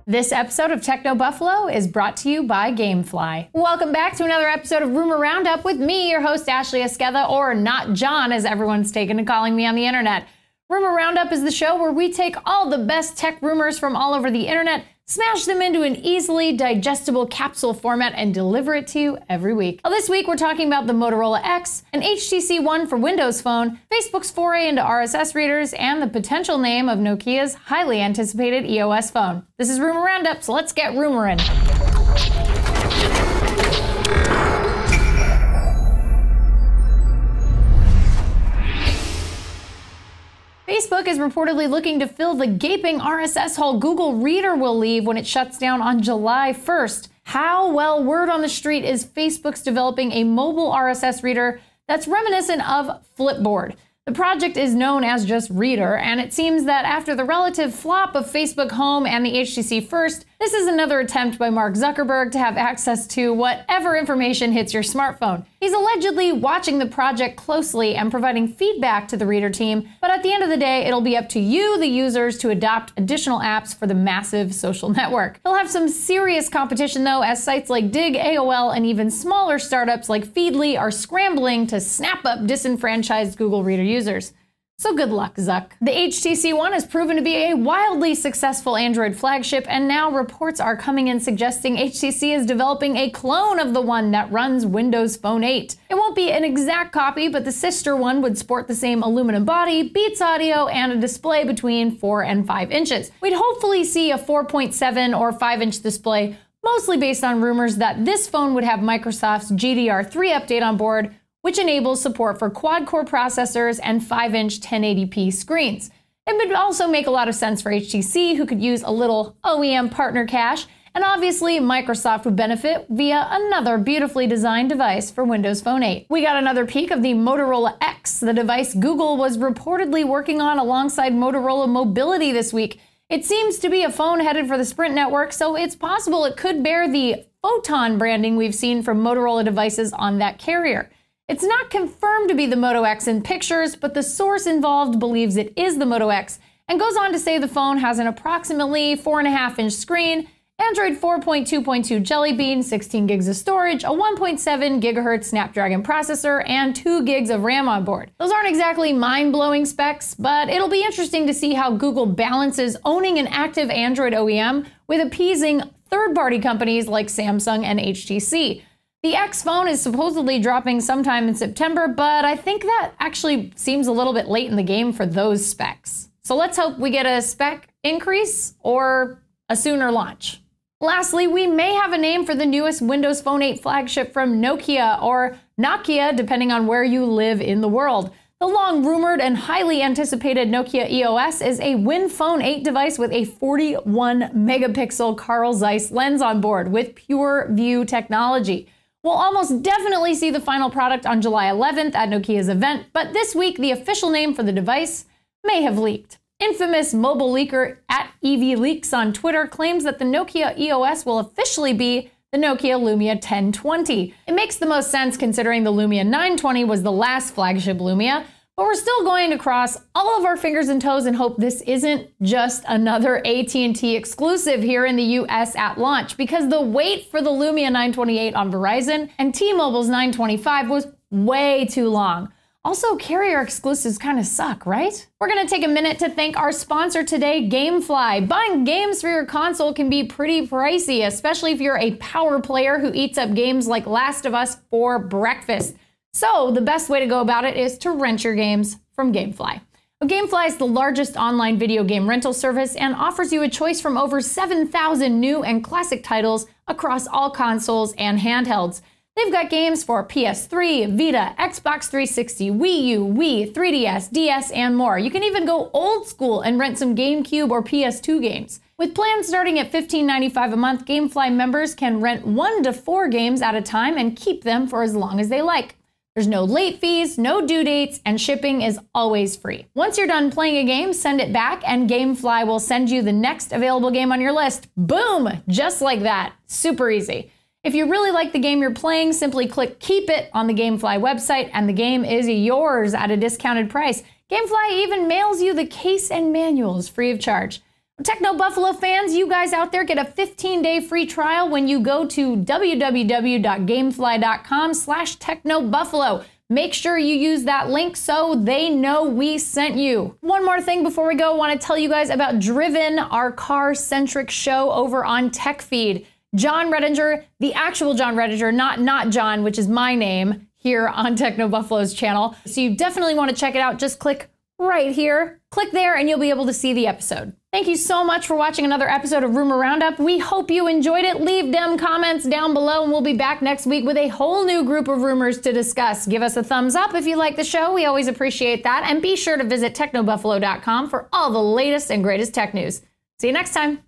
This episode of Techno Buffalo is brought to you by Gamefly. Welcome back to another episode of Rumor Roundup with me, your host Ashley Esqueda, or Not John, as everyone's taken to calling me on the internet. Rumor Roundup is the show where we take all the best tech rumors from all over the internet, smash them into an easily digestible capsule format, and deliver it to you every week. Well, this week we're talking about the Motorola X, an HTC One for Windows Phone, Facebook's foray into RSS readers, and the potential name of Nokia's highly anticipated EOS phone. This is Rumor Roundup, so let's get rumoring. Facebook is reportedly looking to fill the gaping RSS hole Google Reader will leave when it shuts down on July 1st. How? Well, word on the street is Facebook's developing a mobile RSS reader that's reminiscent of Flipboard. The project is known as just Reader, and it seems that after the relative flop of Facebook Home and the HTC First, this is another attempt by Mark Zuckerberg to have access to whatever information hits your smartphone. He's allegedly watching the project closely and providing feedback to the Reader team, but at the end of the day, it'll be up to you, the users, to adopt additional apps for the massive social network. He'll have some serious competition though, as sites like Dig, AOL, and even smaller startups like Feedly are scrambling to snap up disenfranchised Google Reader users. So good luck, Zuck. The HTC One has proven to be a wildly successful Android flagship, and now reports are coming in suggesting HTC is developing a clone of the one that runs Windows Phone 8. It won't be an exact copy, but the sister one would sport the same aluminum body, Beats audio, and a display between 4 and 5 inches. We'd hopefully see a 4.7 or 5-inch display, mostly based on rumors that this phone would have Microsoft's GDR3 update on board, which enables support for quad-core processors and 5-inch 1080p screens. It would also make a lot of sense for HTC, who could use a little OEM partner cash, and obviously Microsoft would benefit via another beautifully designed device for Windows Phone 8. We got another peek of the Motorola X, the device Google was reportedly working on alongside Motorola Mobility this week. It seems to be a phone headed for the Sprint network, so it's possible it could bear the Photon branding we've seen from Motorola devices on that carrier. It's not confirmed to be the Moto X in pictures, but the source involved believes it is the Moto X and goes on to say the phone has an approximately 4.5-inch screen, Android 4.2.2 Jelly Bean, 16 gigs of storage, a 1.7 gigahertz Snapdragon processor, and 2 gigs of RAM on board. Those aren't exactly mind-blowing specs, but it'll be interesting to see how Google balances owning an active Android OEM with appeasing third-party companies like Samsung and HTC. The X phone is supposedly dropping sometime in September, but I think that actually seems a little bit late in the game for those specs. So let's hope we get a spec increase or a sooner launch. Lastly, we may have a name for the newest Windows Phone 8 flagship from Nokia, or Nokia, depending on where you live in the world. The long-rumored and highly anticipated Nokia EOS is a Win Phone 8 device with a 41-megapixel Carl Zeiss lens on board with Pure View technology. We'll almost definitely see the final product on July 11th at Nokia's event, but this week the official name for the device may have leaked. Infamous mobile leaker @EVLeaks on Twitter claims that the Nokia EOS will officially be the Nokia Lumia 1020. It makes the most sense considering the Lumia 920 was the last flagship Lumia, but we're still going to cross all of our fingers and toes and hope this isn't just another AT&T exclusive here in the US at launch, because the wait for the Lumia 928 on Verizon and T-Mobile's 925 was way too long. Also, carrier exclusives kind of suck, right? We're gonna take a minute to thank our sponsor today, Gamefly. Buying games for your console can be pretty pricey, especially if you're a power player who eats up games like Last of Us for breakfast. So the best way to go about it is to rent your games from Gamefly. Gamefly is the largest online video game rental service and offers you a choice from over 7,000 new and classic titles across all consoles and handhelds. They've got games for PS3, Vita, Xbox 360, Wii U, Wii, 3DS, DS, and more. You can even go old school and rent some GameCube or PS2 games. With plans starting at $15.95 a month, Gamefly members can rent 1 to 4 games at a time and keep them for as long as they like. There's no late fees, no due dates, and shipping is always free. Once you're done playing a game, send it back and Gamefly will send you the next available game on your list. Boom! Just like that. Super easy. If you really like the game you're playing, simply click Keep It on the Gamefly website and the game is yours at a discounted price. Gamefly even mails you the case and manuals free of charge. Techno Buffalo fans, you guys out there get a 15-day free trial when you go to www.gamefly.com/technobuffalo. Make sure you use that link so they know we sent you. One more thing before we go, I want to tell you guys about Driven, our car-centric show over on TechFeed. John Redinger, the actual John Redinger, not John, which is my name here on Techno Buffalo's channel. So you definitely want to check it out. Just click right here. Click there and you'll be able to see the episode. Thank you so much for watching another episode of Rumor Roundup. We hope you enjoyed it. Leave them comments down below and we'll be back next week with a whole new group of rumors to discuss. Give us a thumbs up if you like the show. We always appreciate that. And be sure to visit technobuffalo.com for all the latest and greatest tech news. See you next time.